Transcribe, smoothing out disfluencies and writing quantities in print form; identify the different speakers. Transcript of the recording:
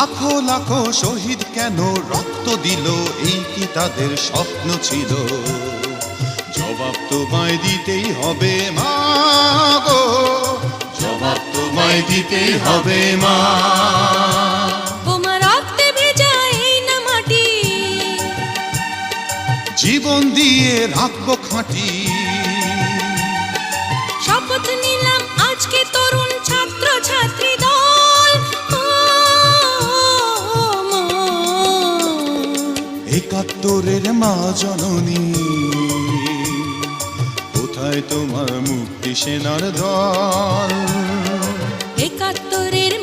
Speaker 1: লাখো লাখো শহীদ কেন রক্ত দিল, এই কি তাদের স্বপ্ন ছিল? জবাব তোমায় দিতেই হবে মা গো, জবাব তোমায় দিতেই হবে মা।
Speaker 2: তোমার রক্তে ভেজা এই না মাটি,
Speaker 1: জীবন দিয়ে রাখবো খাঁটি।
Speaker 2: শপথ নিলাম আজকে তরুণ ছাত্র ছাত্রী দল,
Speaker 1: একাত্তরের মা জননী, কোথায় তোমার মুক্তি সেনার দল?
Speaker 2: একাত্তরের